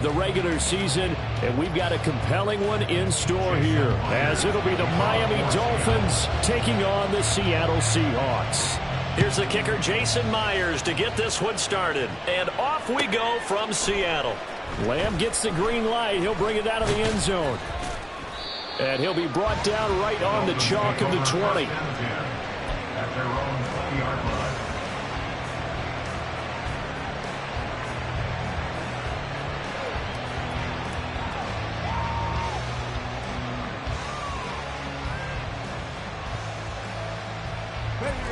The regular season, and we've got a compelling one in store here, as it'll be the Miami Dolphins taking on the Seattle Seahawks. Here's the kicker, Jason Myers, to get this one started. And off we go from Seattle. Lamb gets the green light. He'll bring it out of the end zone. And he'll be brought down right on the chalk of the 20.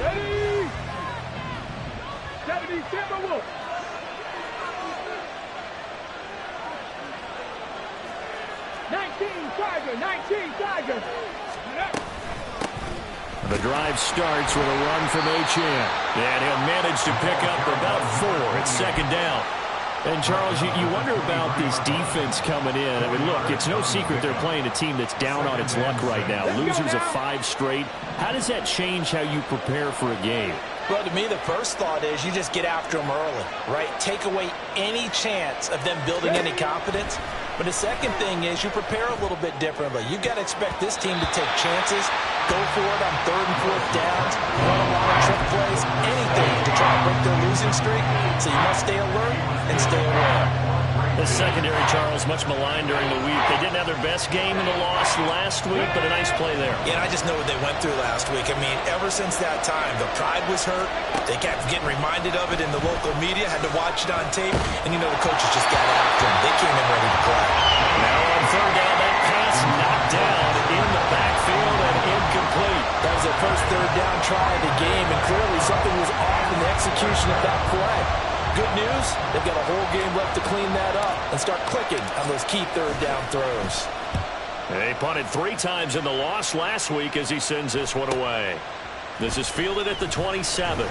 Ready? 70 Timberwolves. Tiger. The drive starts with a run from Achane. And he'll manage to pick up about 4. It's second down. And, Charles, you wonder about this defense coming in. I mean, look, it's no secret they're playing a team that's down on its luck right now. Losers of 5 straight. How does that change how you prepare for a game? Well, to me, the first thought is you just get after them early, right? Take away any chance of them building any confidence. But the second thing is you prepare a little bit differently. You've got to expect this team to take chances, go for it on 3rd and 4th downs, run a lot of trick plays, anything to try to break their losing streak. So you must stay alert and stay aware. The secondary, Charles, much maligned during the week. They didn't have their best game in the loss last week, but a nice play there. Yeah, and I just know what they went through last week. I mean, ever since that time, the pride was hurt. They kept getting reminded of it in the local media, had to watch it on tape, and you know the coaches just got after them. They came in ready to play. Now on 3rd down, that pass knocked down in the backfield and incomplete. That was their first 3rd down try of the game, and clearly something was off in the execution of that play. Good news, they've got a whole game left to clean that up and start clicking on those key 3rd down throws. They punted 3 times in the loss last week as he sends this one away. This is fielded at the 27.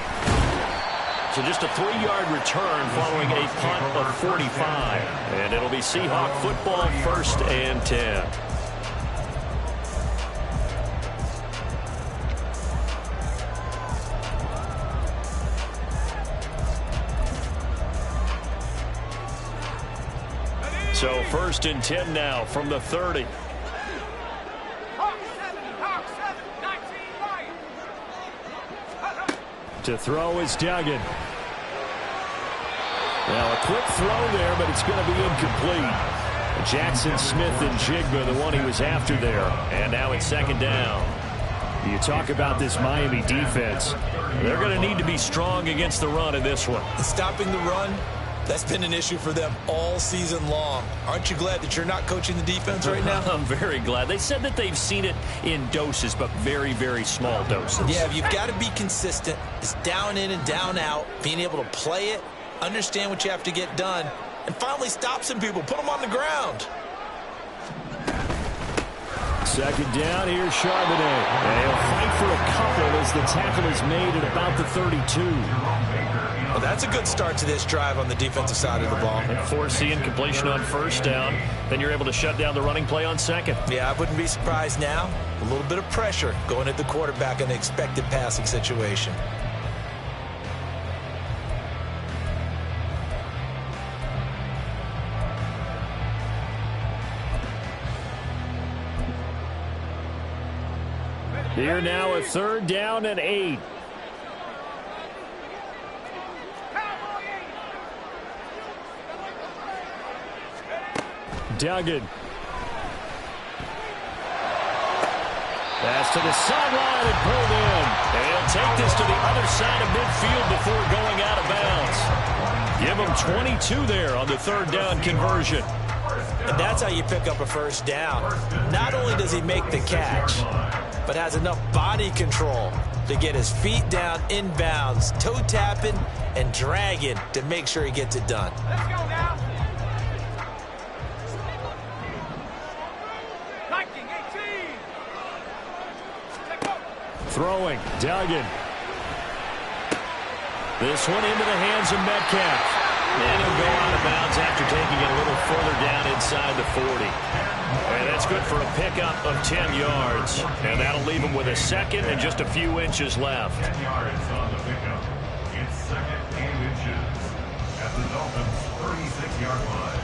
So just a 3-yard return following a punt of 45. And it'll be Seahawk football, 1st and 10. So 1st and 10 now from the 30. To throw is Duggan. Now a quick throw there, but it's going to be incomplete. Jackson Smith and Jigba, the one he was after there. And now it's 2nd down. You talk about this Miami defense. They're going to need to be strong against the run in this one. Stopping the run, that's been an issue for them all season long. Aren't you glad that you're not coaching the defense right now? I'm very glad. They said that they've seen it in doses, but very, very small doses. Yeah, you've got to be consistent. It's down in and down out, being able to play it, understand what you have to get done, and finally stop some people, put them on the ground. 2nd down, here's Charbonnet. And he'll fight for a couple as the tackle is made at about the 32. Well, that's a good start to this drive on the defensive side of the ball. And force the incompletion on 1st down. Then you're able to shut down the running play on 2nd. Yeah, I wouldn't be surprised now. A little bit of pressure going at the quarterback in the expected passing situation. Here now a 3rd down and 8. Duggan. Pass to the sideline and pulled in. And he'll take this to the other side of midfield before going out of bounds. Give him 22 there on the 3rd down conversion. And that's how you pick up a 1st down. Not only does he make the catch, but has enough body control to get his feet down inbounds, toe tapping and dragging to make sure he gets it done. Let's go now. 19-18. Throwing, Duggan. This one into the hands of Metcalf. And he'll go out of bounds after taking it a little further down inside the 40. And that's good for a pickup of 10 yards. And that'll leave him with a 2nd and just a few inches left. 10 yards on the pickup. It's 2nd and inches at the Dolphins' 36-yard line.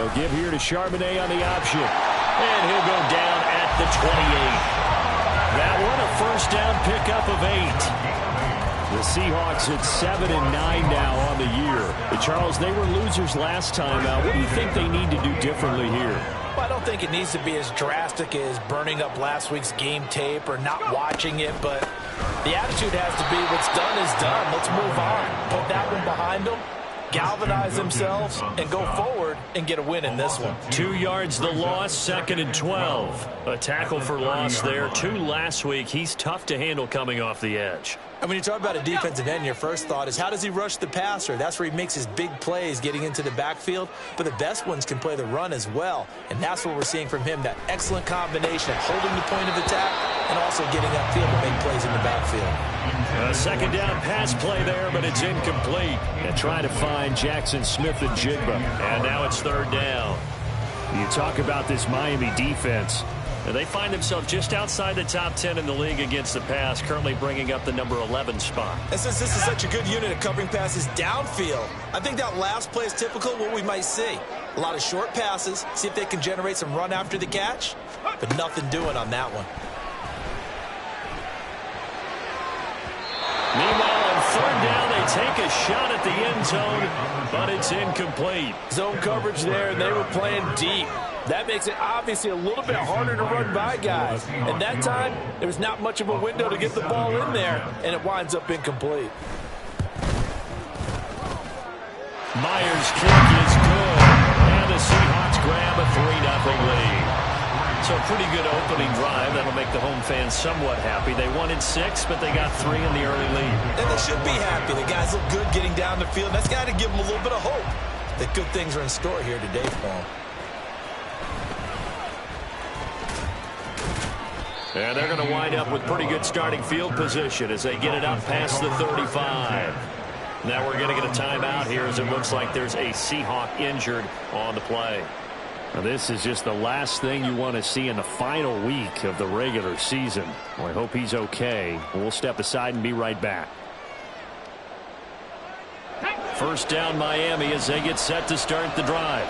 They'll give here to Charbonnet on the option. And he'll go down at the 28. That one a first down pickup of 8. The Seahawks at 7-9 now on the year. But Charles, they were losers last time out. What do you think they need to do differently here? Well, I don't think it needs to be as drastic as burning up last week's game tape or not watching it, but the attitude has to be what's done is done. Let's move on. Put that one behind them, galvanize themselves, and go forward and get a win in this one. 2 yards the loss, 2nd and 12. A tackle for loss there. 2 last week. He's tough to handle coming off the edge. And when you talk about a defensive end, your first thought is how does he rush the passer? That's where he makes his big plays getting into the backfield. But the best ones can play the run as well. And that's what we're seeing from him, that excellent combination of holding the point of attack and also getting upfield to make plays in the backfield. A 2nd down pass play there, but it's incomplete. And trying to find Jackson Smith and Jigba. And now it's 3rd down. You talk about this Miami defense. They find themselves just outside the top 10 in the league against the pass, currently bringing up the number 11 spot. And since this is such a good unit of covering passes downfield, I think that last play is typical of what we might see. A lot of short passes, see if they can generate some run after the catch, but nothing doing on that one. Meanwhile, on 3rd down, they take a shot at the end zone, but it's incomplete. Zone coverage there, and they were playing deep. That makes it obviously a little bit harder to run by guys. And that time, there was not much of a window to get the ball in there, and it winds up incomplete. Myers' kick is good, and the Seahawks grab a 3-0 lead. So a pretty good opening drive. That'll make the home fans somewhat happy. They wanted 6, but they got 3 in the early lead. And they should be happy. The guys look good getting down the field. That's got to give them a little bit of hope that good things are in store here today for them. And they're going to wind up with pretty good starting field position as they get it up past the 35. Now we're going to get a timeout here as it looks like there's a Seahawk injured on the play. Now this is just the last thing you want to see in the final week of the regular season. Well, I hope he's okay. We'll step aside and be right back. First down Miami as they get set to start the drive.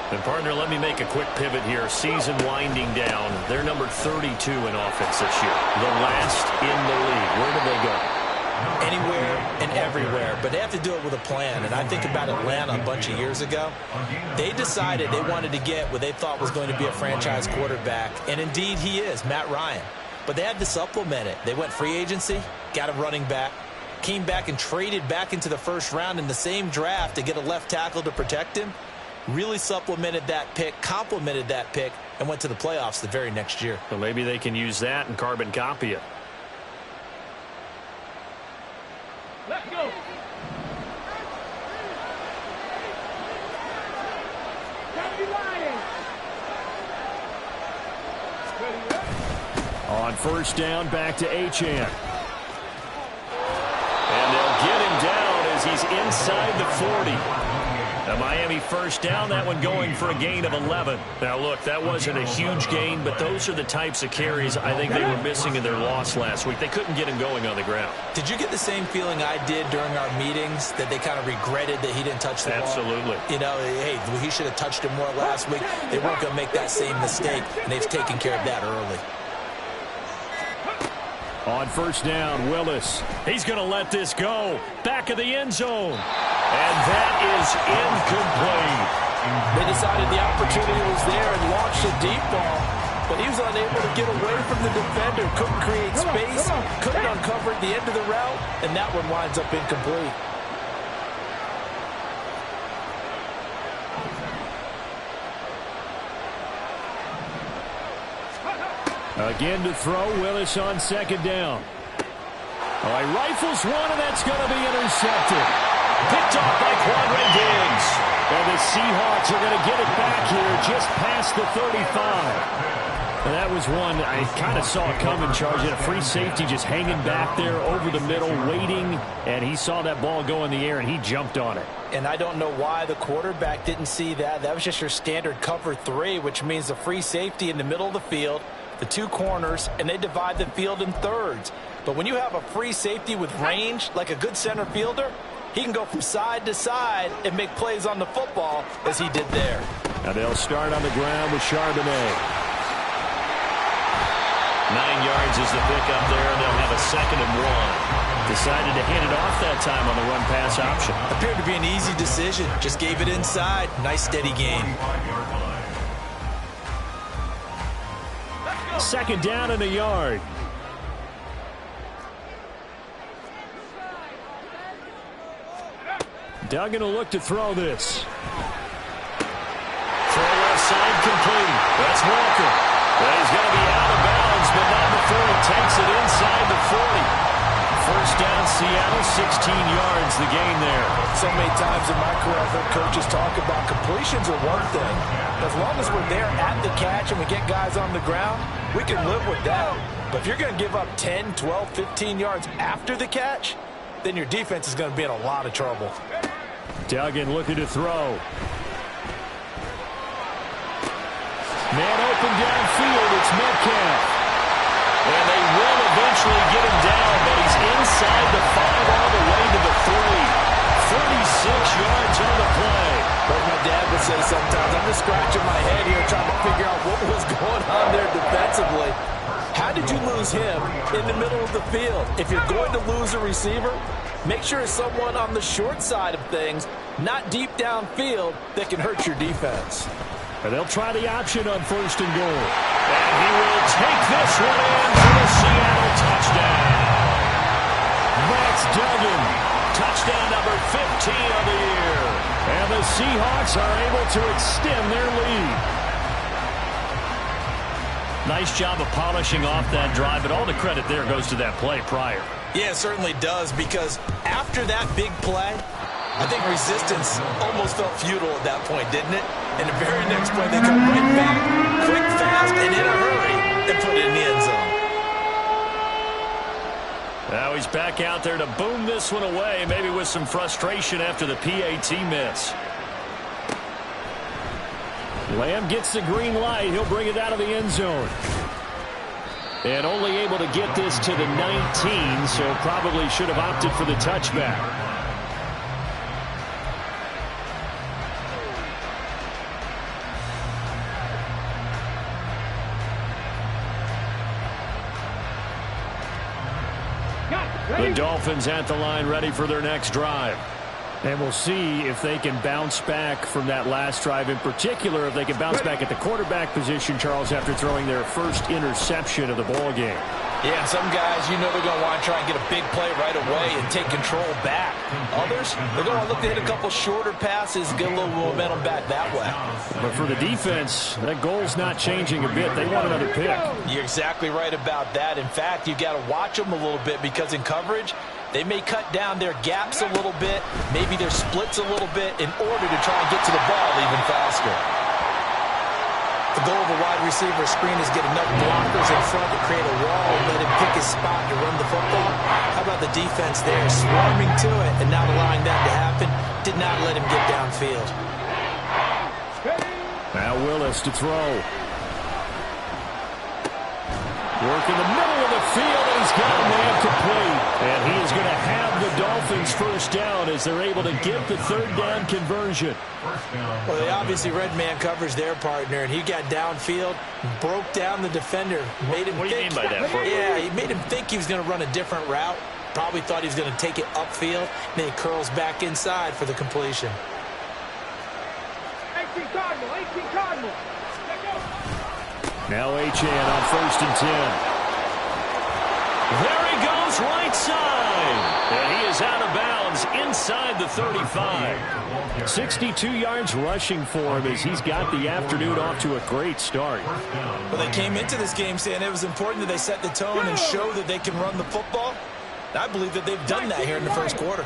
And, partner, let me make a quick pivot here. Season winding down. They're number 32 in offense this year. The last in the league. Where do they go? Anywhere and everywhere, but they have to do it with a plan. And I think about Atlanta a bunch of years ago. They decided they wanted to get what they thought was going to be a franchise quarterback, and indeed he is, Matt Ryan. But they had to supplement it. They went free agency, got a running back, came back and traded back into the first round in the same draft to get a left tackle to protect him. Really supplemented that pick, complemented that pick, and went to the playoffs the very next year. Well, maybe they can use that and carbon copy it. Let's go. On first down, back to Achane. And they'll get him down as he's inside the 40. A Miami first down, that one going for a gain of 11. Now, look, that wasn't a huge gain, but those are the types of carries I think they were missing in their loss last week. They couldn't get him going on the ground. Did you get the same feeling I did during our meetings, that they kind of regretted that he didn't touch the ball? Absolutely. You know, hey, he should have touched him more last week. They weren't going to make that same mistake, and they've taken care of that early. On first down, Willis. He's going to let this go. Back of the end zone. And that is incomplete. They decided the opportunity was there and launched a deep ball, but he was unable to get away from the defender. Couldn't create space, couldn't uncover at the end of the route, and that one winds up incomplete. Again to throw, Willis on second down. All right, rifles one, and that's going to be intercepted. Picked off by Quandre Diggs. And the Seahawks are going to get it back here just past the 35. And that was one I kind of saw coming, Charge. Had a free safety just hanging back there over the middle, waiting, and he saw that ball go in the air, and he jumped on it. And I don't know why the quarterback didn't see that. That was just your standard cover 3, which means the free safety in the middle of the field, the 2 corners, and they divide the field in thirds. But when you have a free safety with range, like a good center fielder, he can go from side to side and make plays on the football as he did there. Now they'll start on the ground with Charbonnet. 9 yards is the pickup there, and they'll have a 2nd and 1. Decided to hand it off that time on the run-pass option. Appeared to be an easy decision. Just gave it inside. Nice steady gain. 2nd down and a yard. Duggan will look to throw this. Throw left side complete. That's Walker. Well, he's going to be out of bounds, but not before he takes it inside the 40. First down, Seattle, 16 yards, the gain there. So many times in my career, I've heard coaches talk about completions are one thing. As long as we're there at the catch and we get guys on the ground, we can live with that. But if you're going to give up 10, 12, 15 yards after the catch, then your defense is going to be in a lot of trouble. Duggan looking to throw. Man open downfield. It's Metcalf. And they will eventually get him down, but he's inside the 5 all the way to the 3. 36 yards on the play. Like my dad would say sometimes, I'm just scratching my head here trying to figure out what was going on there defensively. How did you lose him in the middle of the field? If you're going to lose a receiver, make sure it's someone on the short side of things, not deep downfield, that can hurt your defense. And they'll try the option on 1st and goal. And he will take this one in for the Seattle touchdown. That's Duggan. Touchdown number 15 of the year. And the Seahawks are able to extend their lead. Nice job of polishing off that drive, but all the credit there goes to that play prior. Yeah, it certainly does, because after that big play, I think resistance almost felt futile at that point, didn't it? And the very next play, they come right back, quick, fast, and in a hurry, and put it in the end zone. Now he's back out there to boom this one away, maybe with some frustration after the PAT miss. Lamb gets the green light. He'll bring it out of the end zone. And only able to get this to the 19, so probably should have opted for the touchback. The Dolphins at the line, ready for their next drive. And we'll see if they can bounce back from that last drive. In particular, if they can bounce back at the quarterback position, Charles, after throwing their first interception of the ball game. Yeah, some guys, you know they're going to want to try and get a big play right away and take control back. Others, they're going to look to hit a couple shorter passes, get a little momentum back that way. But for the defense, that goal's not changing a bit. They want another pick. You're exactly right about that. In fact, you've got to watch them a little bit, because in coverage, they may cut down their gaps a little bit, maybe their splits a little bit, in order to try and get to the ball even faster. The goal of a wide receiver screen is get enough blockers in front to create a wall and let him pick his spot to run the football. How about the defense there, swarming to it and not allowing that to happen? Did not let him get downfield. Now Willis to throw. Work in the middle of the field. He's got a man complete. And he is going to have the Dolphins first down as they're able to get the third down conversion. Well, they obviously read man coverage their partner, and he got downfield, broke down the defender, made him What do you think. mean by that? Yeah, he made him think he was going to run a different route. Probably thought he was going to take it upfield, and then he curls back inside for the completion. 18 Cardinal, 18 Cardinal. Let go. Now Achane on 1st and 10. There he goes, right side. And he is out of bounds inside the 35. 62 yards rushing for him as he's got the afternoon off to a great start. Well, they came into this game saying it was important that they set the tone and show that they can run the football. And I believe that they've done that here in the first quarter.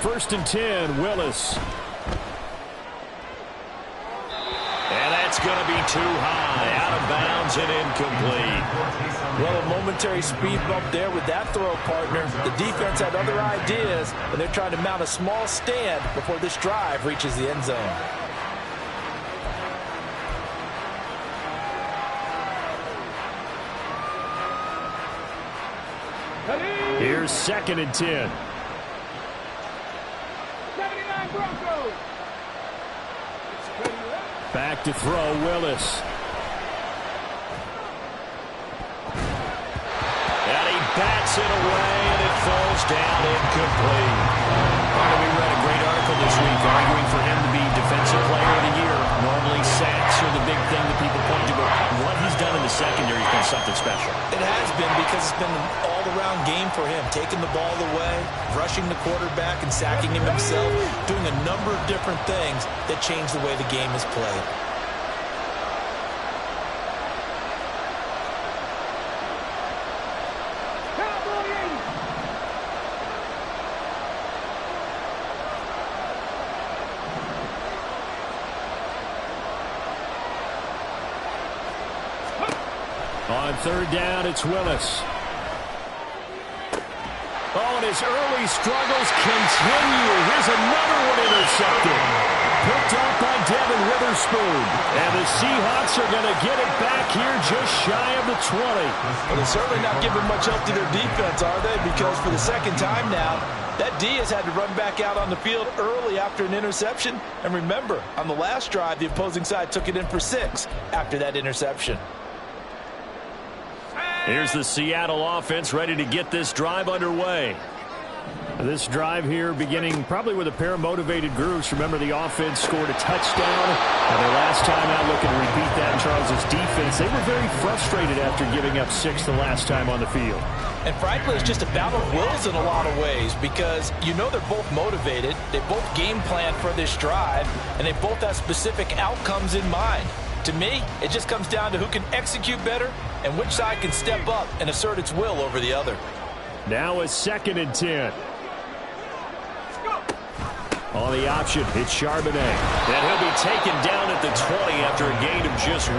1st and 10, Willis. And that's going to be too high, out of bounds and incomplete. Well, a momentary speed bump there with that throw, partner. The defense had other ideas, and they're trying to mount a small stand before this drive reaches the end zone. Here's 2nd and 10. 79 Broncos. Back to throw, Willis. And he bats it away, and it falls down incomplete. We read a great article this week arguing for him to be Defensive Player of the Year. Normally sacks are the big thing that people point to, but what he's done in the secondary has been something special. It has been, because it's been an all-around game for him. Taking the ball away, rushing the quarterback, and sacking him himself. Doing a number of different things that change the way the game is played. On third down, it's Willis. Oh, and his early struggles continue. Here's another one intercepted. Picked off by Devin Witherspoon. And the Seahawks are going to get it back here just shy of the 20. Well, they're certainly not giving much help to their defense, are they? Because for the second time now, that D has had to run back out on the field early after an interception. And remember, on the last drive, the opposing side took it in for 6 after that interception. Here's the Seattle offense ready to get this drive underway. This drive here beginning probably with a pair of motivated groups. Remember, the offense scored a touchdown. Now their last time out, looking to repeat that. Charles' defense, they were very frustrated after giving up 6 the last time on the field. And frankly, it's just a battle of wills in a lot of ways, because you know they're both motivated. They both game plan for this drive, and they both have specific outcomes in mind. To me, it just comes down to who can execute better and which side can step up and assert its will over the other. Now a 2nd and 10. On the option, it's Charbonnet. And he'll be taken down at the 20 after a gain of just 1.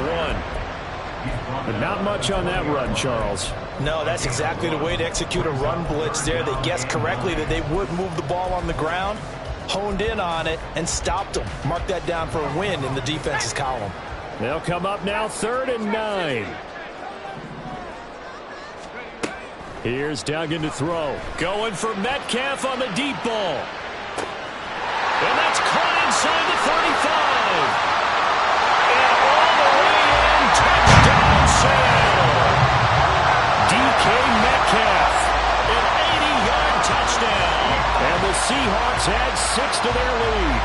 But not much on that run, Charles. No, that's exactly the way to execute a run blitz there. They guessed correctly that they would move the ball on the ground, honed in on it, and stopped them. Mark that down for a win in the defense's column. They'll come up now 3rd and 9. Here's Duggan to throw. Going for Metcalf on the deep ball. And that's caught inside the 35. And all the way in, touchdown Seattle. DK Metcalf, an 80-yard touchdown. And the Seahawks add 6 to their lead.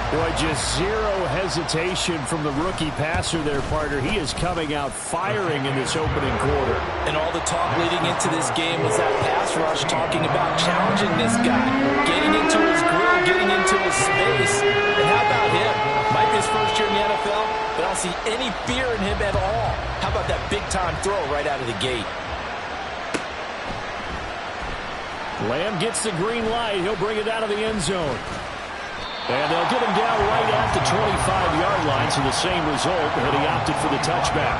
Boy, just zero hesitation from the rookie passer there, partner. He is coming out firing in this opening quarter. And all the talk leading into this game was that pass rush, talking about challenging this guy, getting into his grill, getting into his space. And how about him? Might be his first year in the NFL, but I don't see any fear in him at all. How about that big-time throw right out of the gate? Lamb gets the green light. He'll bring it out of the end zone. And they'll get him down right at the 25-yard line, so the same result, but he opted for the touchback.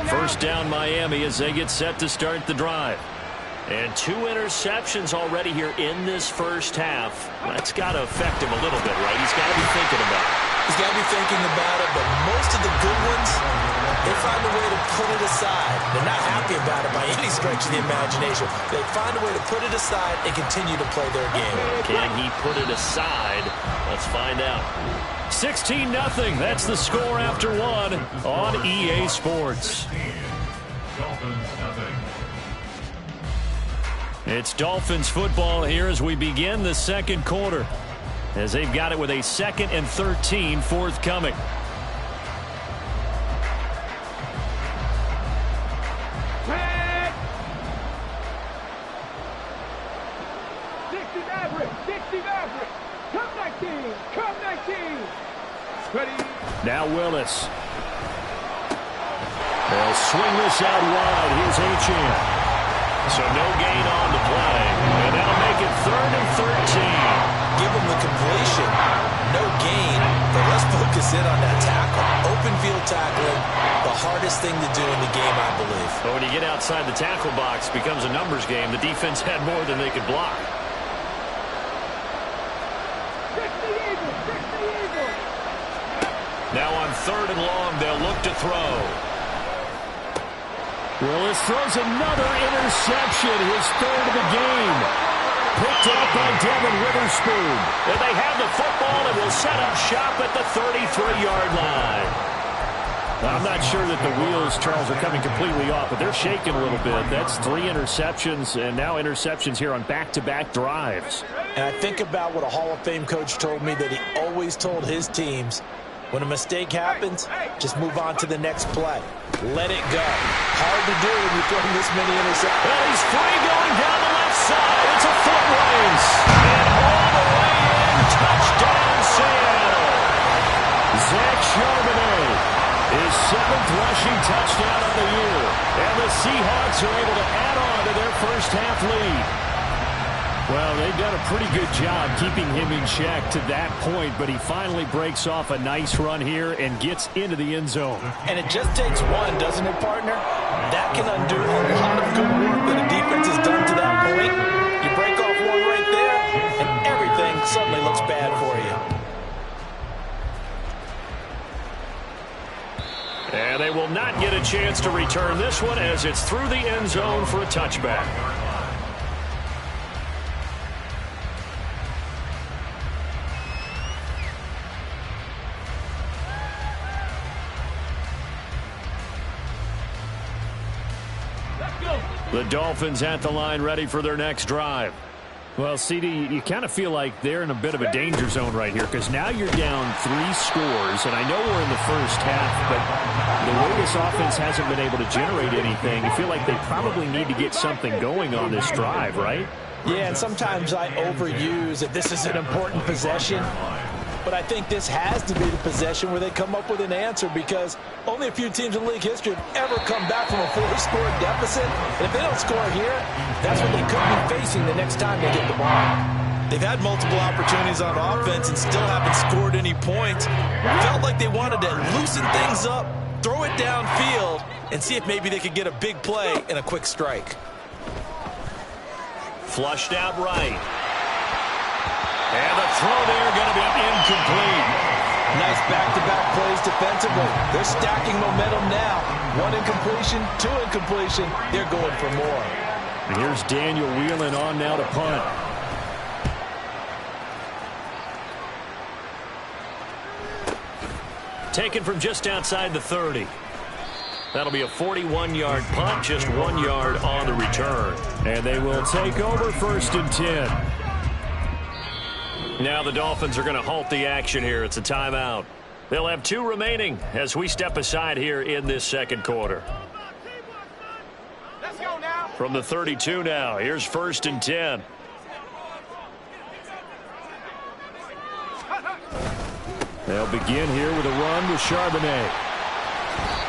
First down Miami as they get set to start the drive. And 2 interceptions already here in this first half. That's got to affect him a little bit, right? He's got to be thinking about it. He's got to be thinking about it, but most of the good ones, they find a way to put it aside. They're not happy about it by any stretch of the imagination. They find a way to put it aside and continue to play their game. Can he put it aside? Let's find out. 16-0. That's the score after 1 on EA Sports. It's Dolphins football here as we begin the second quarter, as they've got it with a 2nd and 13 forthcoming. Now Willis. They'll swing this out wide. Here's Achane. So no gain on the play. And that'll make it 3rd and 13. Give him the completion. No gain. But let's focus in on that tackle. Open field tackling, the hardest thing to do in the game, I believe. But when you get outside the tackle box, it becomes a numbers game. The defense had more than they could block. Now on 3rd and long, they'll look to throw. Willis throws another interception, his 3rd of the game. Picked up by Devin Witherspoon. And they have the football and will set up shop at the 33-yard line. I'm not sure that the wheels, Charles, are coming completely off, but they're shaking a little bit. That's 3 interceptions, and now interceptions here on back-to-back drives. And I think about what a Hall of Fame coach told me that he always told his teams, when a mistake happens, just move on to the next play. Let it go. Hard to do when you're throwing this many interceptions. Well, he's free going down the left side. It's a foot race. And all the way in, touchdown Seattle. Zach Charbonnet, his 7th rushing touchdown of the year. And the Seahawks are able to add on to their first half lead. Well, they've done a pretty good job keeping him in check to that point, but he finally breaks off a nice run here and gets into the end zone. And it just takes one, doesn't it, partner? That can undo a lot of good work that a defense has done to that point. You break off one right there, and everything suddenly looks bad for you. And they will not get a chance to return this one as it's through the end zone for a touchback. The Dolphins at the line ready for their next drive. Well, CD, you kind of feel like they're in a bit of a danger zone right here because now you're down 3 scores, and I know we're in the first half, but the way this offense hasn't been able to generate anything, you feel like they probably need to get something going on this drive, right? Yeah, and sometimes I overuse that this is an important possession. But I think this has to be the possession where they come up with an answer because only a few teams in league history have ever come back from a 4-score deficit. And if they don't score here, that's what they could be facing the next time they get the ball. They've had multiple opportunities on offense and still haven't scored any points. Felt like they wanted to loosen things up, throw it downfield, and see if maybe they could get a big play and a quick strike. Flushed out right. And the throw there going to be incomplete. Nice back-to-back plays defensively. They're stacking momentum now. 1 incompletion, 2 incompletion. They're going for more. And here's Daniel Whelan on now to punt. Taken from just outside the 30. That'll be a 41-yard punt, just 1 yard on the return. And they will take over 1st and 10. Now the Dolphins are going to halt the action here. It's a timeout. They'll have 2 remaining as we step aside here in this second quarter. Let's go now. From the 32 now, here's 1st and 10. They'll begin here with a run with Charbonnet.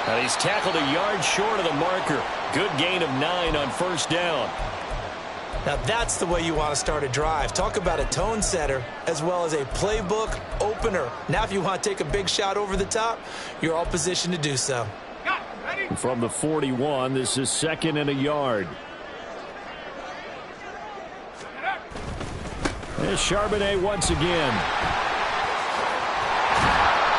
And he's tackled a yard short of the marker. Good gain of 9 on 1st down. Now that's the way you want to start a drive. Talk about a tone setter as well as a playbook opener. Now if you want to take a big shot over the top, you're all positioned to do so. From the 41, this is 2nd and a yard. There's Charbonnet once again.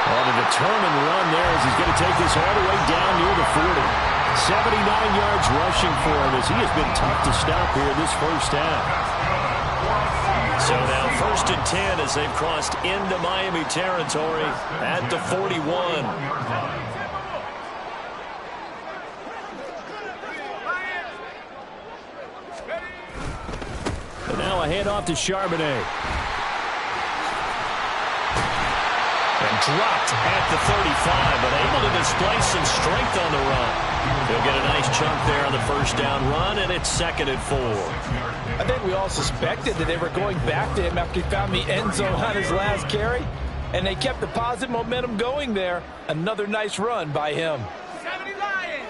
On a determined run there as he's going to take this all the way down near the 40. 79 yards rushing for him as he has been tough to stop here this first half. So now 1st and 10 as they've crossed into Miami territory at the 41. And now a handoff to Charbonnet. And dropped at the 35, but able to display some strength on the run. He'll get a nice chunk there on the 1st down run, and it's 2nd and 4. I think we all suspected that they were going back to him after he found the end zone on his last carry, and they kept the positive momentum going there. Another nice run by him. 70 Lions.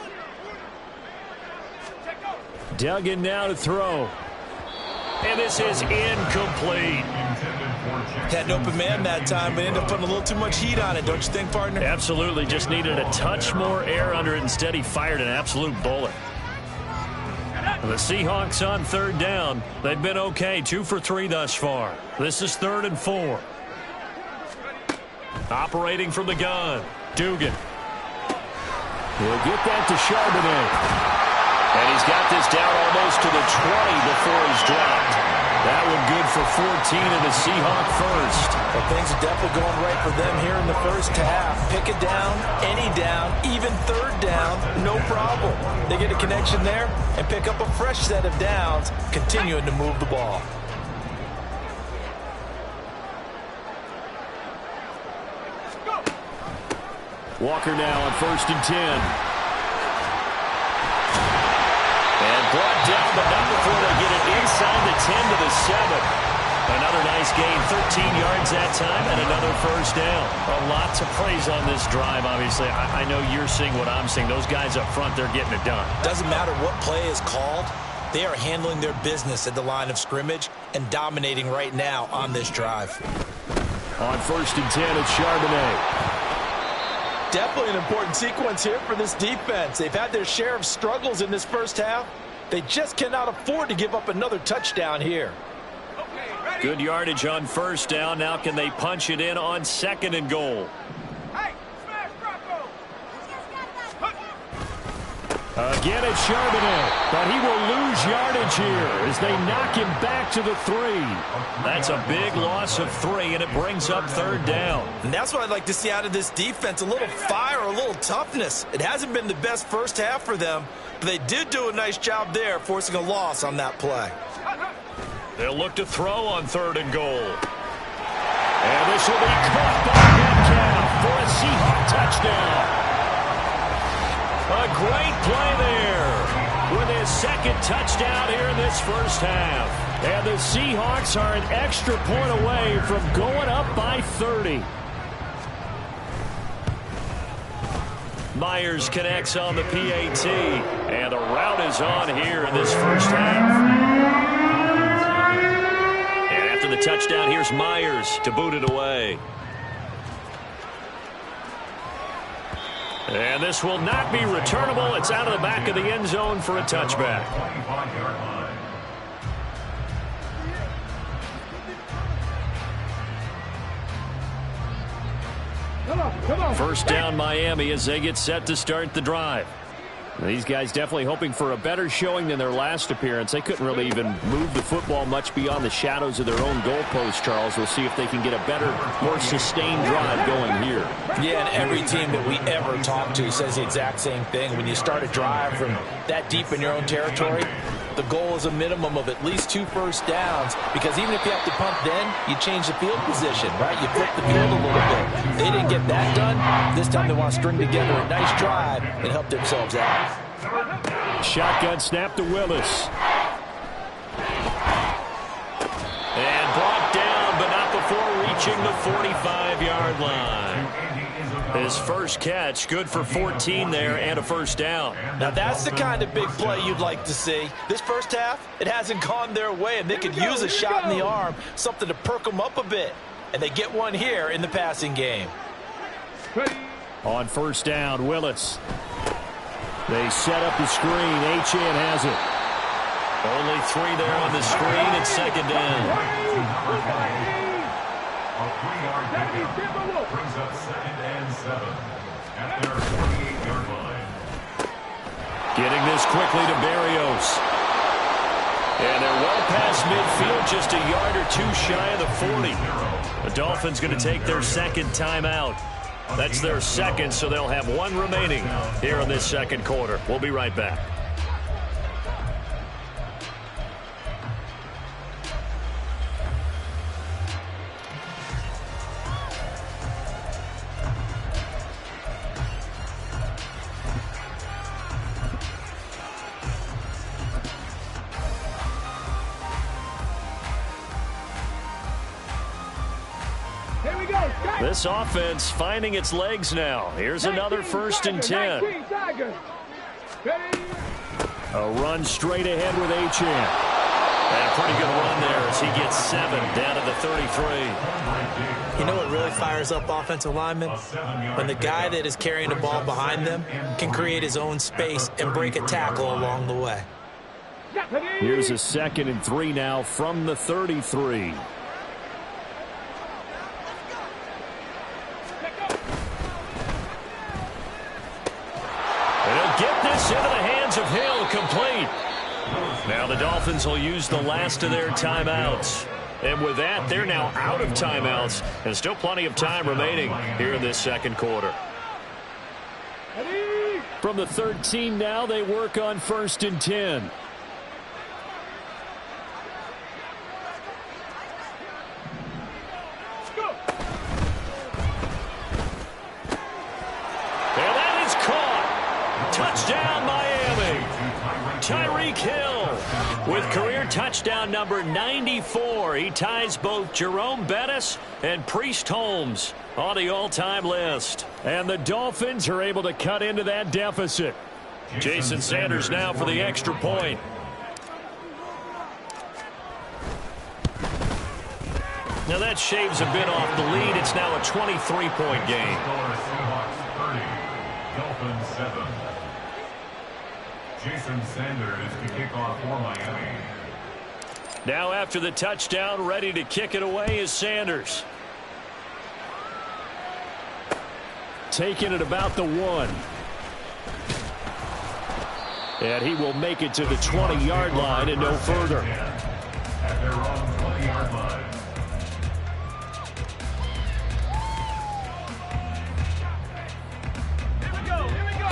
Duggan now to throw. And this is incomplete. Had an open man that time, but ended up putting a little too much heat on it, don't you think, partner? Absolutely. Just needed a touch more air under it. Instead, he fired an absolute bullet. The Seahawks on 3rd down. They've been okay. 2 for 3 thus far. This is 3rd and 4. Operating from the gun, Dugan. He'll get that to Charbonnet. And he's got this down almost to the 20 before he's dropped. That one good for 14 and a Seahawk first. Well, things are definitely going right for them here in the first half. Pick it down, any down, even third down, no problem. They get a connection there and pick up a fresh set of downs, continuing to move the ball. Walker now on 1st and 10. And brought down, but not before they get it inside the 10 to the 7. Another nice gain, 13 yards that time, and another first down. A lot to praise on this drive, obviously. I know you're seeing what I'm seeing. Those guys up front, they're getting it done. Doesn't matter what play is called. They are handling their business at the line of scrimmage and dominating right now on this drive. On 1st and 10, it's Charbonnet. Definitely an important sequence here for this defense. They've had their share of struggles in this first half. They just cannot afford to give up another touchdown here. Good yardage on first down. Now can they punch it in on 2nd and goal? Again, it's Charbonnet, but he will lose yardage here as they knock him back to the 3. That's a big loss of 3, and it brings up 3rd down. And that's what I'd like to see out of this defense, a little fire, a little toughness. It hasn't been the best first half for them, but they did do a nice job there, forcing a loss on that play. They'll look to throw on 3rd and goal. And this will be caught by Metcalf for a Seahawk touchdown. A great play there with his 2nd touchdown here in this first half. And the Seahawks are an extra point away from going up by 30. Myers connects on the PAT, and the route is on here in this first half. And after the touchdown, here's Myers to boot it away. And this will not be returnable. It's out of the back of the end zone for a touchback. First down Miami as they get set to start the drive. These guys definitely hoping for a better showing than their last appearance. They couldn't really even move the football much beyond the shadows of their own goalpost, Charles. We'll see if they can get a better, more sustained drive going here. Yeah, and every team that we ever talk to says the exact same thing. When you start a drive from that deep in your own territory, the goal is a minimum of at least 2 first downs, because even if you have to punt then, you change the field position, right? You flip the field a little bit. They didn't get that done. This time they want to string together a nice drive and help themselves out. Shotgun snap to Willis. And brought down, but not before reaching the 45-yard line. His first catch, good for 14 there and a first down. Now that's the kind of big play you'd like to see. This first half, it hasn't gone their way, and they could use a shot in the arm, something to perk them up a bit. And they get one here in the passing game. On first down, Willis. They set up the screen. Achane has it. Only 3 there on the screen. It's 2nd down. A 3-yard gain brings up 2nd and 7 at their 48-yard line. Getting this quickly to Berrios. And they're well past midfield, just a yard or 2 shy of the 40. The Dolphins going to take their 2nd timeout. That's their 2nd, so they'll have 1 remaining here in this 2nd quarter. We'll be right back. This offense finding its legs now. Here's another 1st and 10. A run straight ahead with Achane. And a pretty good run there as he gets 7 down to the 33. You know what really fires up offensive linemen? When the guy that is carrying the ball behind them can create his own space and break a tackle along the way. Here's a 2nd and 3 now from the 33. get this into the hands of Hill, complete. Now the Dolphins will use the last of their timeouts. And with that, they're now out of timeouts. And still plenty of time remaining here in this second quarter. From the 13 now, they work on 1st and 10. And that is caught. Touchdown, Miami. Tyreek Hill with career touchdown number 94. He ties both Jerome Bettis and Priest Holmes on the all-time list. And the Dolphins are able to cut into that deficit. Jason Sanders now for the extra point. Now that shaves a bit off the lead. It's now a 23-point game. Dolphins 7. Jason Sanders to kick off for Miami. Now after the touchdown, ready to kick it away is Sanders. Taking it about the 1. And he will make it to the 20-yard line and no further. At their own 20-yard line.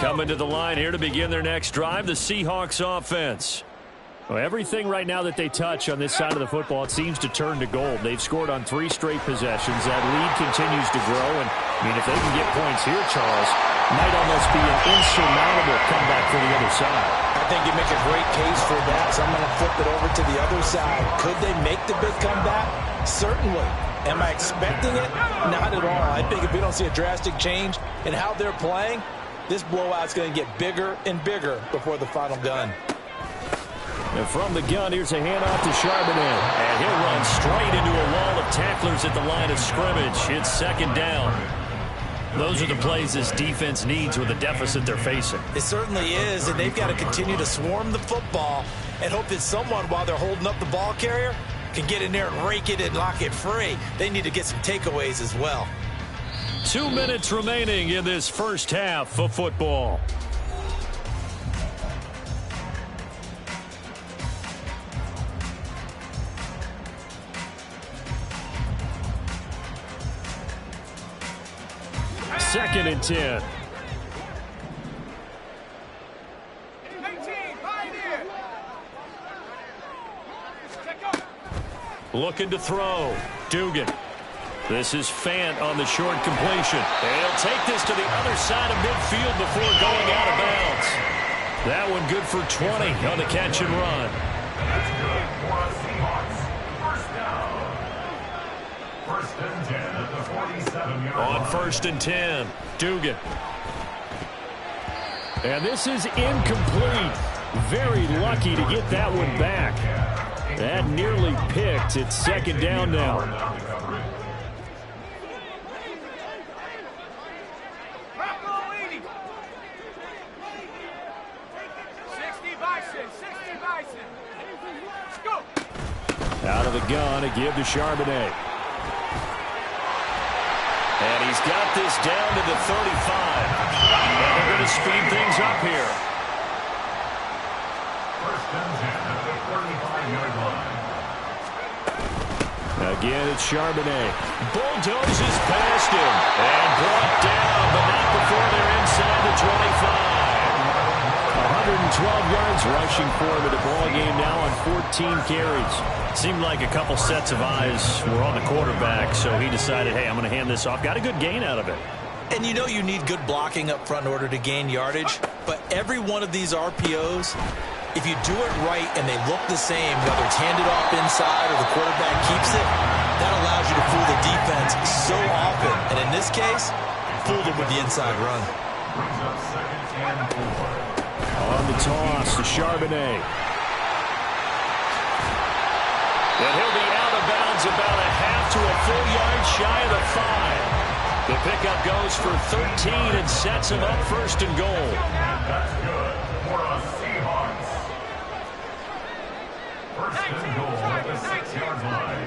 Coming to the line here to begin their next drive, the Seahawks offense. Well, everything right now that they touch on this side of the football, it seems to turn to gold. They've scored on 3 straight possessions. That lead continues to grow. And, I mean, if they can get points here, Charles, might almost be an insurmountable comeback for the other side. I think you make a great case for that, so I'm going to flip it over to the other side. Could they make the big comeback? Certainly. Am I expecting it? Not at all. I think if we don't see a drastic change in how they're playing, this blowout's going to get bigger and bigger before the final gun. And from the gun, here's a handoff to Charbonnet. And he'll run straight into a wall of tacklers at the line of scrimmage. It's second down. Those are the plays this defense needs with the deficit they're facing. It certainly is, and they've got to continue to swarm the football and hope that someone, while they're holding up the ball carrier, can get in there and rake it and lock it free. They need to get some takeaways as well. 2 minutes remaining in this first half of football. Second and 10. Looking to throw. Dugan. This is Fant on the short completion. And he'll take this to the other side of midfield before going out of bounds. That one good for 20 on the catch and run. That's good for the Seahawks. First down. First and 10 at the 47-yard line. On first and 10, Dugan. And this is incomplete. Very lucky to get that one back. That nearly picked. It's second down now. Out of the gun, a give to Charbonnet. And he's got this down to the 35. And they're going to speed things up here. First and 10 at the 35-yard line. Again, it's Charbonnet. Bulldozes past him. And brought down, but not before they're inside the 25. 112 yards rushing for him in the ball game now on 14 carries. Seemed like a couple sets of eyes were on the quarterback, so he decided, hey, I'm going to hand this off. Got a good gain out of it. And you know you need good blocking up front in order to gain yardage, but every one of these RPOs, if you do it right and they look the same, whether it's handed off inside or the quarterback keeps it, that allows you to fool the defense so often. And in this case, fooled them with the inside run. Brings up second and 4. On the toss to Charbonnet. And he'll be out of bounds about a half to a full yard shy of the 5. The pickup goes for 13 and sets him up first and goal. That's good for the Seahawks. First and goal at the 6-yard line.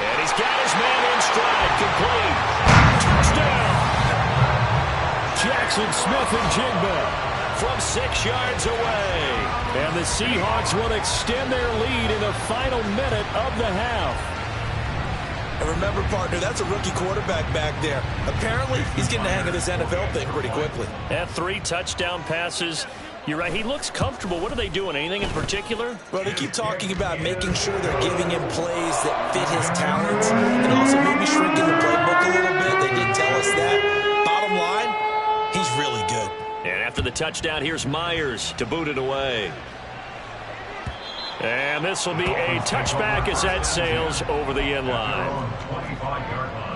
And he's got his man in stride, complete. Touchdown. Jackson Smith and Jigba from 6 yards away. And the Seahawks will extend their lead in the final minute of the half. And remember, partner, that's a rookie quarterback back there. Apparently, he's getting the hang of this NFL thing pretty quickly. Had 3 touchdown passes. You're right. He looks comfortable. What are they doing? Anything in particular? Well, they keep talking about making sure they're giving him plays that fit his talents and also maybe shrinking the playbook a little bit. They did tell us that. Bottom line, he's really good. And after the touchdown, here's Myers to boot it away. And this will be a touchback as that sails over the end line. 25-yard line.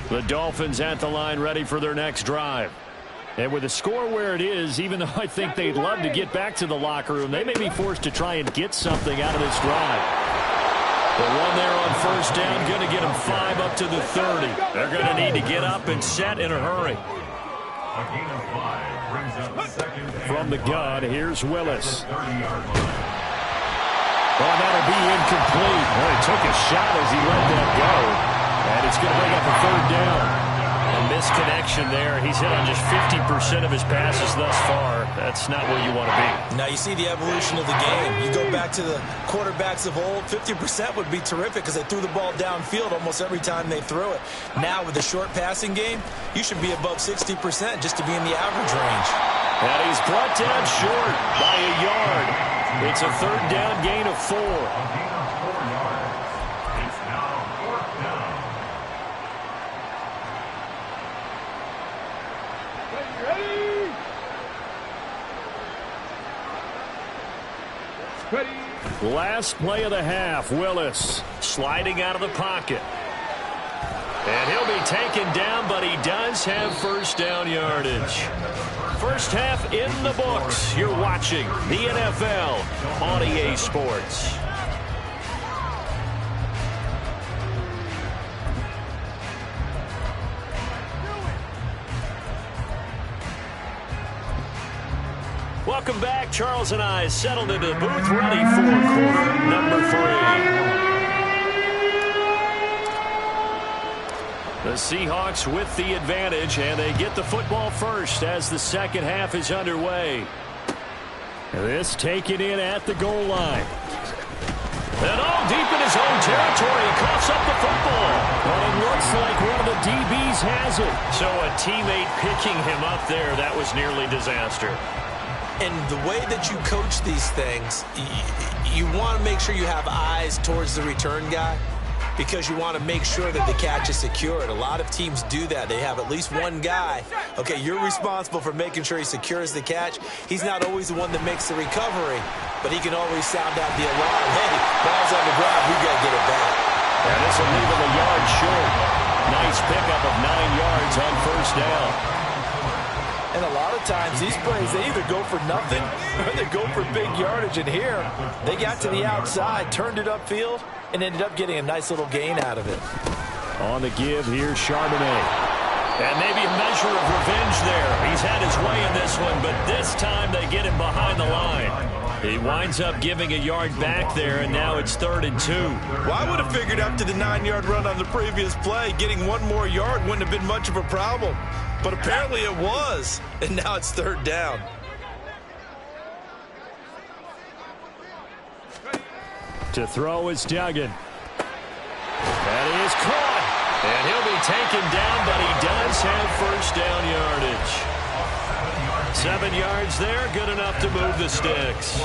The Dolphins at the line ready for their next drive. And with the score where it is, even though I think they'd love to get back to the locker room, they may be forced to try and get something out of this drive. The one there on first down, going to get them 5 up to the 30. They're going to need to get up and set in a hurry. A gain of 5 brings up the second. From the gun, here's Willis. Oh, that'll be incomplete. Well, he took a shot as he let that go. And it's going to bring up a third down. A misconnection there. He's hit on just 50% of his passes thus far. That's not where you want to be. Now you see the evolution of the game. You go back to the quarterbacks of old, 50% would be terrific because they threw the ball downfield almost every time they threw it. Now with the short passing game, you should be above 60% just to be in the average range. And he's brought down short by a yard. It's a third down gain of 4. Last play of the half, Willis Sliding out of the pocket. And he'll be taken down, but he does have first down yardage. First half in the books. You're watching the NFL on EA Sports. Welcome back. Charles and I settled into the booth, ready for quarter number 3. The Seahawks with the advantage, and they get the football first as the second half is underway. This taken in at the goal line. And all deep in his own territory, he coughs up the football. But it looks like one of the DBs has it. So a teammate picking him up there, that was nearly disaster. And the way that you coach these things, you want to make sure you have eyes towards the return guy because you want to make sure that the catch is secured. A lot of teams do that. They have at least one guy. Okay, you're responsible for making sure he secures the catch. He's not always the one that makes the recovery, but he can always sound out the alarm. Hey, ball's on the ground. We got to get it back. And this will leave him a yard short. Nice pickup of 9 yards on first down. And a lot of times, these plays, they either go for nothing or they go for big yardage. And here, they got to the outside, turned it upfield, and ended up getting a nice little gain out of it. On the give, here's Charbonnet. And maybe a measure of revenge there. He's had his way in this one, but this time they get him behind the line. He winds up giving a yard back there, and now it's 3rd and 2. Well, I would have figured after the 9-yard run on the previous play, getting one more yard wouldn't have been much of a problem. But apparently it was, and now it's 3rd down. To throw is Duggan. That is caught. And he'll be taken down, but he does have first down yardage. 7 yards there, good enough to move the sticks.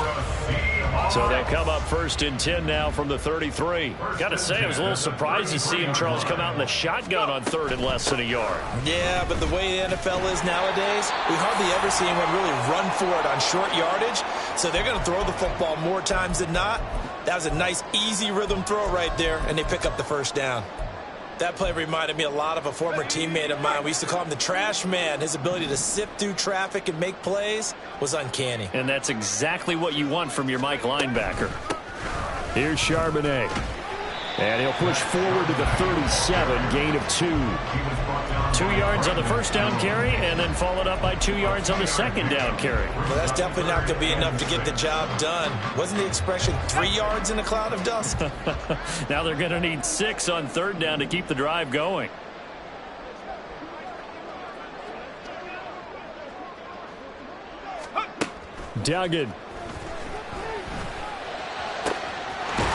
So they'll come up 1st and 10 now from the 33. Got to say, I was a little surprised to see him, Charles, come out in the shotgun on 3rd and less than a yard. Yeah, but the way the NFL is nowadays, we hardly ever see anyone really run for it on short yardage. So they're going to throw the football more times than not. That was a nice, easy rhythm throw right there, and they pick up the first down. That play reminded me a lot of a former teammate of mine. We used to call him the trash man. His ability to sift through traffic and make plays was uncanny. And that's exactly what you want from your Mike linebacker. Here's Charbonnet. And he'll push forward to the 37, gain of 2. 2 yards on the first down carry, and then followed up by 2 yards on the second down carry. Well, that's definitely not going to be enough to get the job done. Wasn't the expression 3 yards in a cloud of dust? Now they're going to need 6 on third down to keep the drive going. Duggan.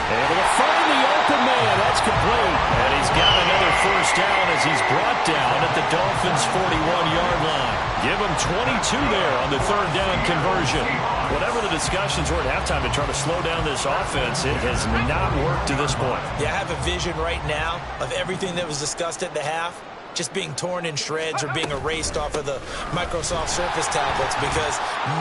Able to find the open man. That's complete. And he's got another first down as he's brought down at the Dolphins' 41-yard line. Give him 22 there on the third down conversion. Whatever the discussions were at halftime to try to slow down this offense, it has not worked to this point. Yeah, I have a vision right now of everything that was discussed at the half just being torn in shreds or being erased off of the Microsoft Surface tablets because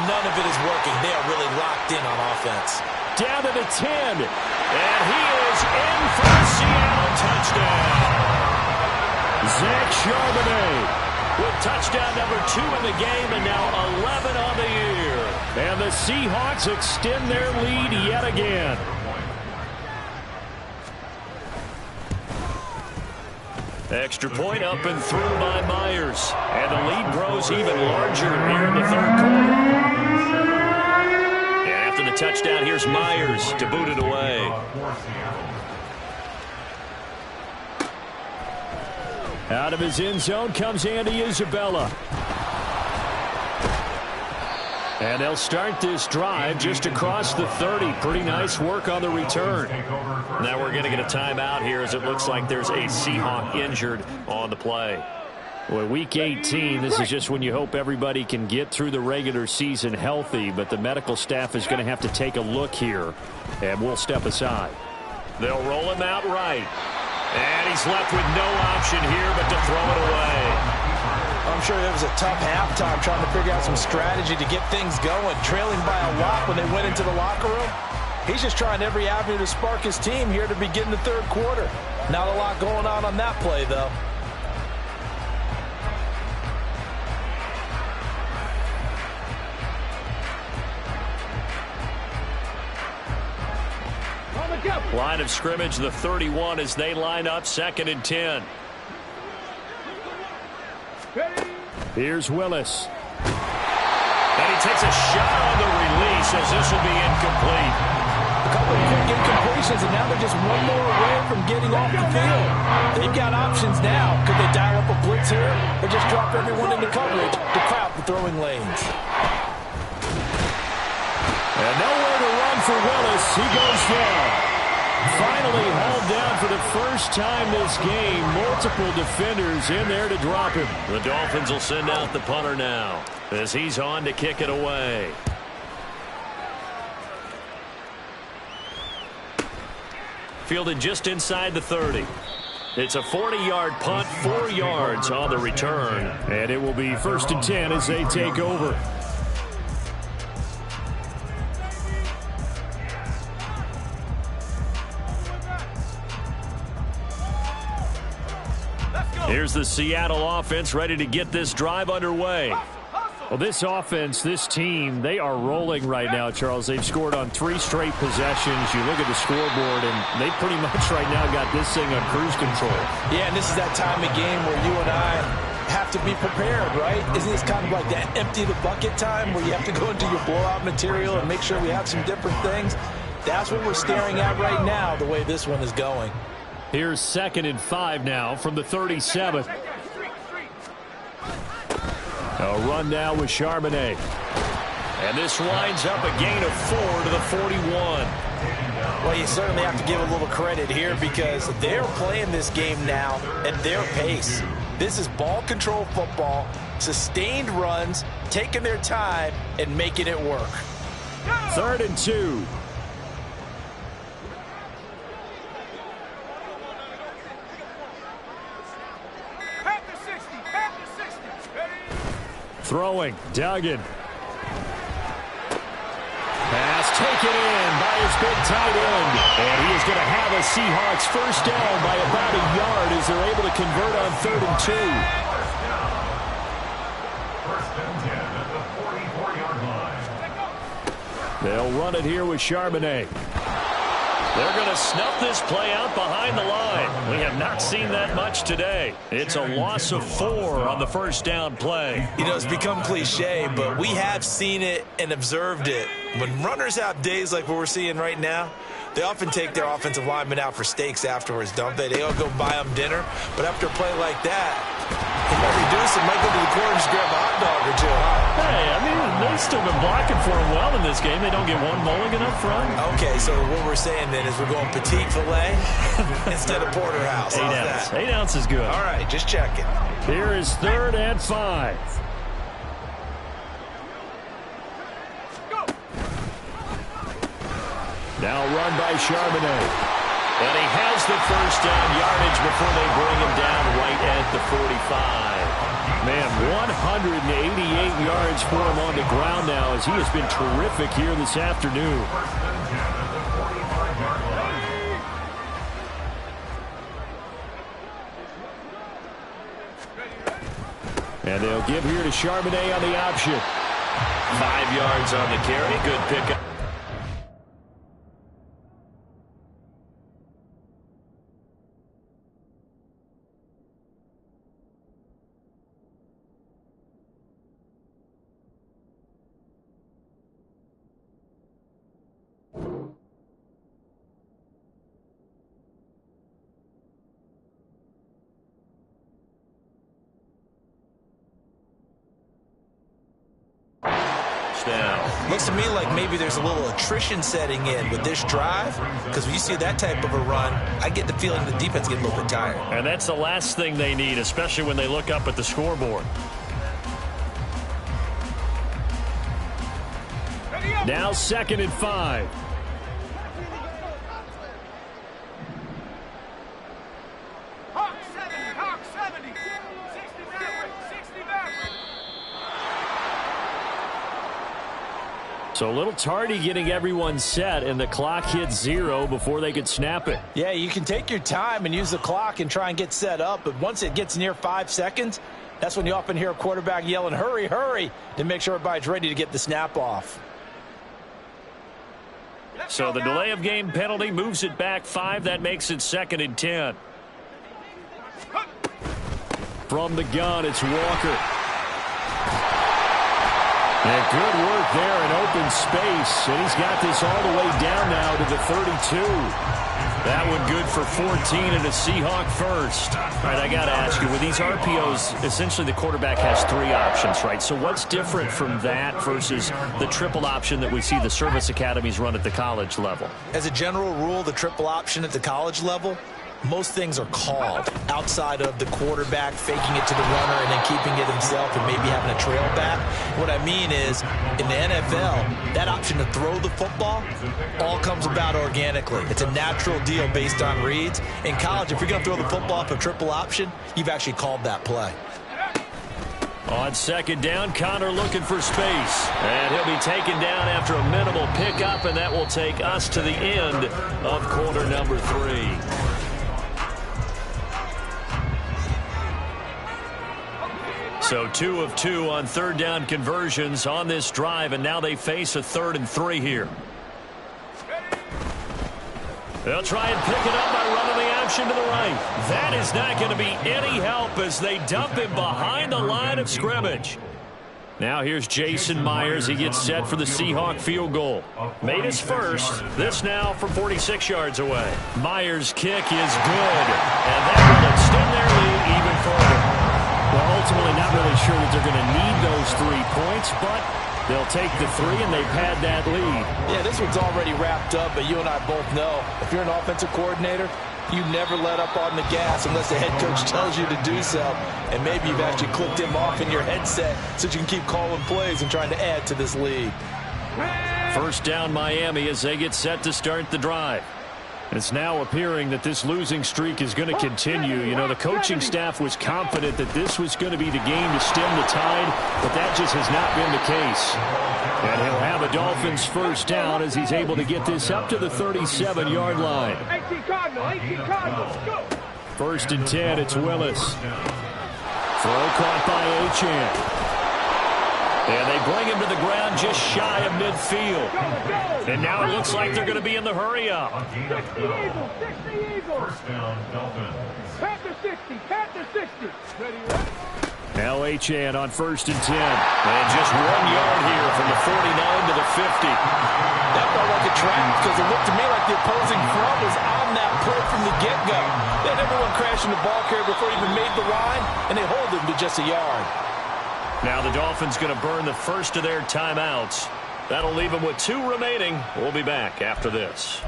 none of it is working. They are really locked in on offense. Down to the 10. And he is in for a Seattle touchdown. Zach Charbonnet with touchdown number 2 in the game and now 11 on the year. And the Seahawks extend their lead yet again. Extra point up and through by Myers. And the lead grows even larger here in the third quarter. And after the touchdown, here's Myers to boot it away. Out of his end zone comes Andy Isabella. And they'll start this drive just across the 30. Pretty nice work on the return. Now we're going to get a timeout here as it looks like there's a Seahawk injured on the play. Well, week 18, this is just when you hope everybody can get through the regular season healthy, but the medical staff is going to have to take a look here, and we'll step aside. They'll roll him out right. And he's left with no option here but to throw it away. I'm sure it was a tough halftime trying to figure out some strategy to get things going. Trailing by a lot when they went into the locker room. He's just trying every avenue to spark his team here to begin the third quarter. Not a lot going on that play, though. Line of scrimmage, the 31 as they line up 2nd and 10. Here's Willis. And he takes a shot on the release as this will be incomplete. A couple of quick incompletions, and now they're just one more away from getting off the field. They've got options now. Could they dial up a blitz here or just drop everyone into coverage to crowd the throwing lanes? And nowhere to run for Willis. He goes down. Finally hauled down for the first time this game. Multiple defenders in there to drop him. The Dolphins will send out the punter now as he's on to kick it away. Fielded just inside the 30. It's a 40-yard punt, 4 yards on the return. And it will be 1st and 10 as they take over. Here's the Seattle offense ready to get this drive underway. Well, this offense, this team, they are rolling right now, Charles. They've scored on 3 straight possessions. You look at the scoreboard, and they pretty much right now got this thing on cruise control. Yeah, and this is that time of game where you and I have to be prepared, right? Isn't this kind of like that empty the bucket time where you have to go into your blowout material and make sure we have some different things? That's what we're staring at right now, the way this one is going. Here's 2nd and 5 now from the 37. A run now with Charbonnet. And this winds up a gain of 4 to the 41. Well, you certainly have to give a little credit here because they're playing this game now at their pace. This is ball control football, sustained runs, taking their time, and making it work. 3rd and 2. Throwing, Duggan. Pass taken in by his big tight end. And he is going to have a Seahawks first down by about a yard as they're able to convert on 3rd and 2. First and 10 at the 44-yard line. They'll run it here with Charbonnet. They're going to snuff this play out behind the line. We have not seen that much today. It's a loss of 4 on the first down play. You know, it's become cliche, but we have seen it and observed it. When runners have days like what we're seeing right now, they often take their offensive linemen out for steaks afterwards, don't they? They all go buy them dinner. But after a play like that, they might reduce it, might go to the corner and just grab a hot dog or two, huh? Hey, I mean, they've still been blocking for him well in this game. They don't get one mulligan up front. Okay, so what we're saying then is we're going petite filet instead of porterhouse. 8 ounce. 8 ounce is good. All right, just checking. Here is 3rd and 5. Now run by Charbonnet. And he has the first down yardage before they bring him down right at the 45. Man, 188 yards for him on the ground now as he has been terrific here this afternoon. And they'll give here to Charbonnet on the option. 5 yards on the carry. Good pickup. Looks to me like maybe there's a little attrition setting in with this drive, because when you see that type of a run, I get the feeling the defense is getting a little bit tired. And that's the last thing they need, especially when they look up at the scoreboard. Now 2nd and 5. So a little tardy getting everyone set, and the clock hit 0 before they could snap it. Yeah, you can take your time and use the clock and try and get set up, but once it gets near 5 seconds, that's when you often hear a quarterback yelling, hurry, hurry, to make sure everybody's ready to get the snap off. So the delay of game penalty moves it back 5. That makes it 2nd and 10. From the gun, it's Walker. And good work there in open space. And he's got this all the way down now to the 32. That one good for 14 and a Seahawk first. All right, I got to ask you, with these RPOs, essentially the quarterback has 3 options, right? So what's different from that versus the triple option that we see the service academies run at the college level? As a general rule, the triple option at the college level, most things are called outside of the quarterback faking it to the runner and then keeping it himself and maybe having a trail back. What I mean is, in the NFL, that option to throw the football all comes about organically. It's a natural deal based on reads. In college, if you're going to throw the football off a triple option, you've actually called that play. On 2nd down, Connor looking for space. And he'll be taken down after a minimal pickup, and that will take us to the end of quarter number 3. So 2 of 2 on 3rd down conversions on this drive, and now they face a 3rd and 3 here. They'll try and pick it up by running the option to the right. That is not going to be any help as they dump him behind the line of scrimmage. Now here's Jason Myers. He gets set for the Seahawk field goal. Made his first. This now from 46 yards away. Myers' kick is good, and that will extend their lead even further. Well, ultimately not really sure that they're going to need those 3 points, but they'll take the 3, and they've had that lead. Yeah, this one's already wrapped up, but you and I both know if you're an offensive coordinator, you never let up on the gas unless the head coach tells you to do so. And maybe you've actually clicked him off in your headset so that you can keep calling plays and trying to add to this lead. First down Miami as they get set to start the drive. It's now appearing that this losing streak is going to continue. You know, the coaching staff was confident that this was going to be the game to stem the tide, but that just has not been the case. And he'll have a Dolphins first down as he's able to get this up to the 37-yard line. 18 Cardinals, go! 1st and 10, it's Willis. Throw caught by Achane. And they bring him to the ground just shy of midfield. And now it looks like they're going to be in the hurry-up. 60 Eagles, 60 Eagles. First down, Dolphins. Panther 60, Panther 60. Ready, ready. Now Achane on 1st and 10. And just 1 yard here from the 49 to the 50. That felt like a trap because it looked to me like the opposing front was on that play from the get-go. They had everyone crashing the ball carrier before he even made the line, and they hold him to just a yard. Now the Dolphins going to burn the first of their timeouts. That'll leave them with 2 remaining. We'll be back after this.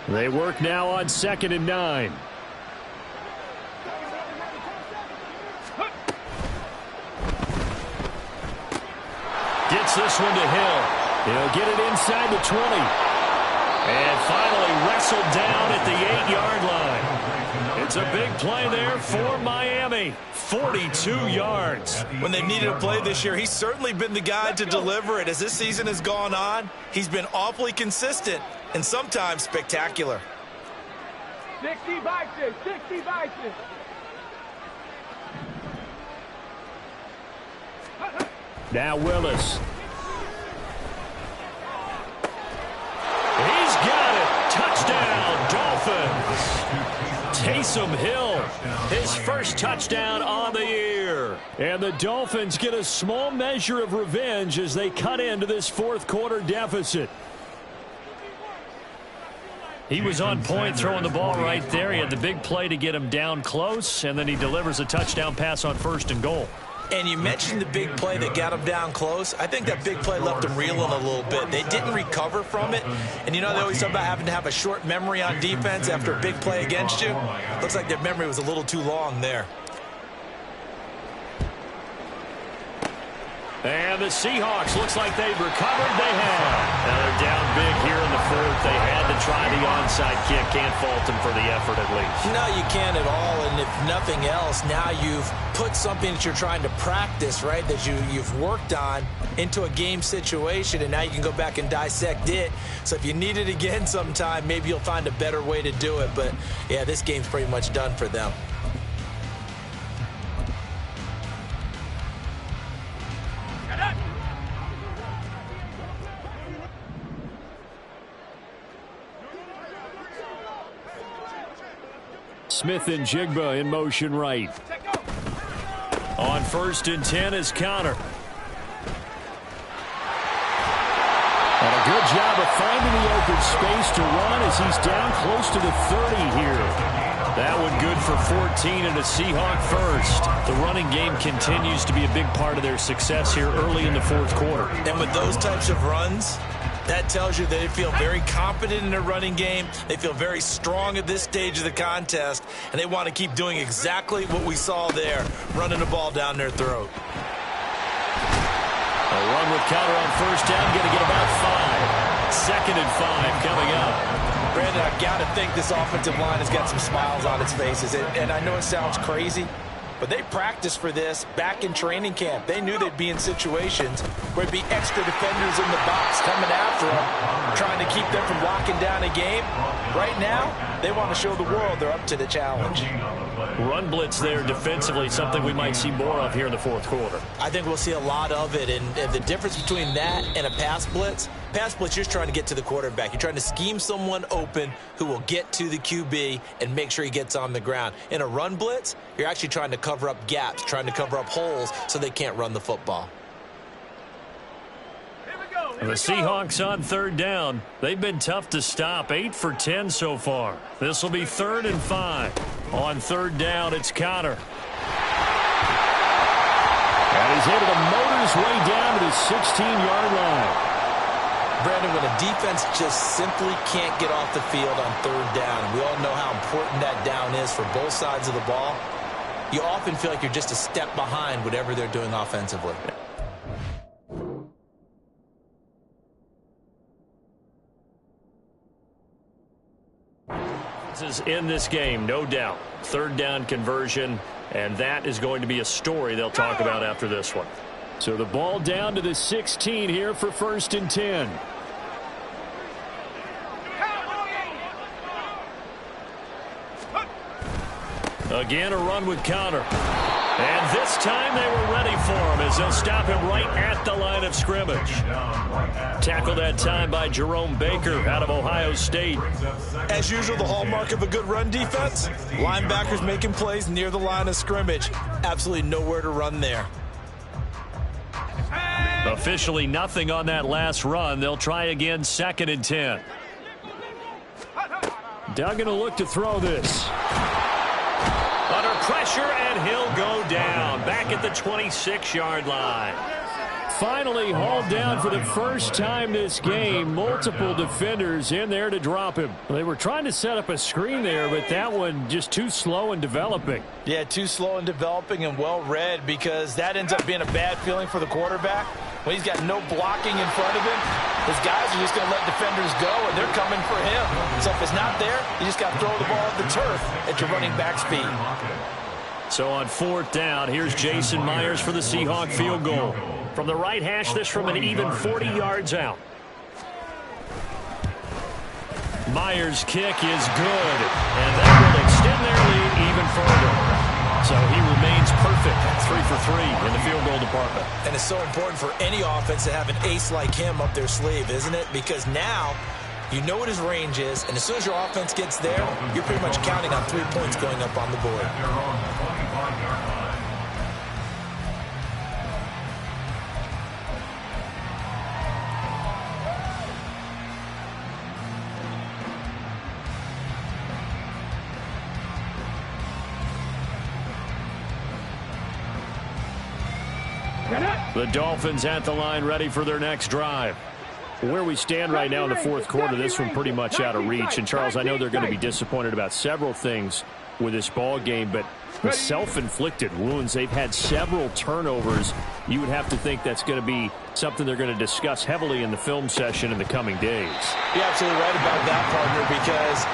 They work now on 2nd and 9. Gets this one to Hill. He'll get it inside the 20. And finally wrestled down at the 8-yard line. It's a big play there for Miami. 42 yards. When they needed a play this year, he's certainly been the guy to deliver it. As this season has gone on, he's been awfully consistent and sometimes spectacular. 60 Bison, 60 Bison. Now Willis. He's got it. Touchdown, Dolphins. Taysom Hill, his first touchdown on the year. And the Dolphins get a small measure of revenge as they cut into this 4th quarter deficit. He was on point throwing the ball right there. He had the big play to get him down close, and then he delivers a touchdown pass on 1st and goal. And you mentioned the big play that got him down close. I think that big play left him reeling a little bit. They didn't recover from it. And you know they always talk about having to have a short memory on defense after a big play against you. Looks like their memory was a little too long there. And the Seahawks, looks like they've recovered. They have. Now they're down big here in the 4th. They had to try the onside kick. Can't fault them for the effort at least. No, you can't at all. And if nothing else, now you've put something that you're trying to practice, right, that you've worked on into a game situation, and now you can go back and dissect it. So if you need it again sometime, maybe you'll find a better way to do it. But, yeah, this game's pretty much done for them. Smith and Jigba in motion right. On 1st and 10 is Connor. And a good job of finding the open space to run as he's down close to the 30 here. That one good for 14 and a Seahawk first. The running game continues to be a big part of their success here early in the 4th quarter. And with those types of runs, that tells you they feel very confident in their running game. They feel very strong at this stage of the contest, and they want to keep doing exactly what we saw there, running the ball down their throat. A run with Connor on 1st down, going to get about 5. 2nd and 5 coming up. Brandon, I've got to think this offensive line has got some smiles on its faces, and I know it sounds crazy, but they practiced for this back in training camp. They knew they'd be in situations where there'd be extra defenders in the box coming after them, trying to keep them from locking down a game. Right now, they want to show the world they're up to the challenge. Run blitz there defensively, something we might see more of here in the 4th quarter. I think we'll see a lot of it, and the difference between that and a pass blitz, you're just trying to get to the quarterback. You're trying to scheme someone open who will get to the QB and make sure he gets on the ground. In a run blitz, you're actually trying to cover up gaps, trying to cover up holes so they can't run the football. The Seahawks on 3rd down. They've been tough to stop. 8 for 10 so far. This will be 3rd and 5. On 3rd down, it's Connor. And he's able to motor his way down to the 16-yard line. Brandon, when a defense just simply can't get off the field on 3rd down, we all know how important that down is for both sides of the ball, you often feel like you're just a step behind whatever they're doing offensively. Is in this game, no doubt. 3rd down conversion, and that is going to be a story they'll talk about after this one. So the ball down to the 16 here for 1st and 10. Again, a run with counter. And this time they were ready for him as they'll stop him right at the line of scrimmage. Tackled that time by Jerome Baker out of Ohio State. As usual, the hallmark of a good run defense, linebackers making plays near the line of scrimmage. Absolutely nowhere to run there. Officially nothing on that last run. They'll try again, 2nd and 10. Doug gonna look to throw this. Under pressure, and he'll go down. Back at the 26-yard line. Finally hauled down for the first time this game. Multiple defenders in there to drop him. They were trying to set up a screen there, but that one just too slow in developing. Yeah, too slow in developing and well read, because that ends up being a bad feeling for the quarterback. When he's got no blocking in front of him, his guys are just going to let defenders go, and they're coming for him. So if it's not there, you just got to throw the ball at the turf at your running back speed. So on 4th down, here's Jason Myers for the Seahawk field goal. From the right hash, this from an even 40 yards out. Myers' kick is good, and that will extend their lead even further. So he remains perfect, 3 for 3 in the field goal department. And it's so important for any offense to have an ace like him up their sleeve, isn't it? Because now you know what his range is, and as soon as your offense gets there, you're pretty much counting on 3 points going up on the board. The Dolphins at the line, ready for their next drive. Where we stand right now in the 4th quarter, this one pretty much out of reach. And, Charles, I know they're going to be disappointed about several things with this ball game, but the self-inflicted wounds, they've had several turnovers. You would have to think that's going to be something they're going to discuss heavily in the film session in the coming days. You're absolutely right about that, partner, because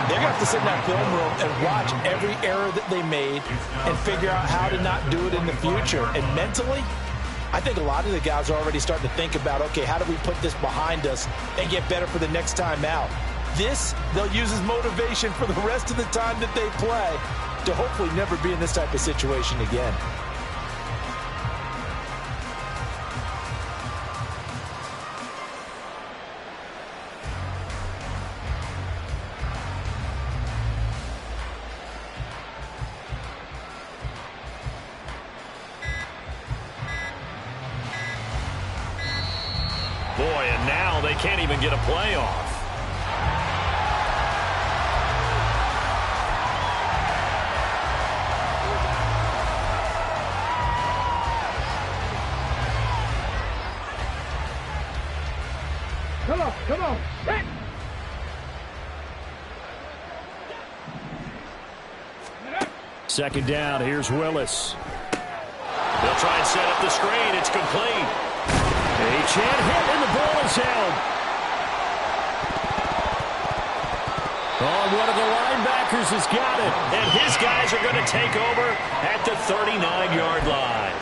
they're going to have to sit in that film room and watch every error that they made and figure out how to not do it in the future. And mentally, I think a lot of the guys are already starting to think about, okay, how do we put this behind us and get better for the next time out? This, they'll use as motivation for the rest of the time that they play to hopefully never be in this type of situation again. Boy, and now they can't even get a play off. Come on. Hit. 2nd down, here's Willis. They'll try and set up the screen. It's complete. Achane hit, and the ball is held. Oh, one of the linebackers has got it. And his guys are going to take over at the 39-yard line.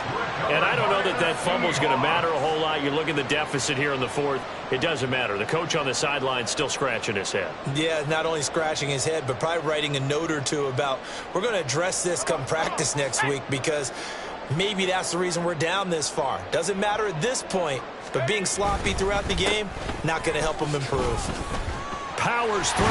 And I don't know that that fumble is going to matter a whole lot. You look at the deficit here in the 4th. It doesn't matter. The coach on the sideline still scratching his head. Yeah, not only scratching his head, but probably writing a note or two about, we're going to address this come practice next week, because maybe that's the reason we're down this far. Doesn't matter at this point, but being sloppy throughout the game, not going to help him improve. Powers through.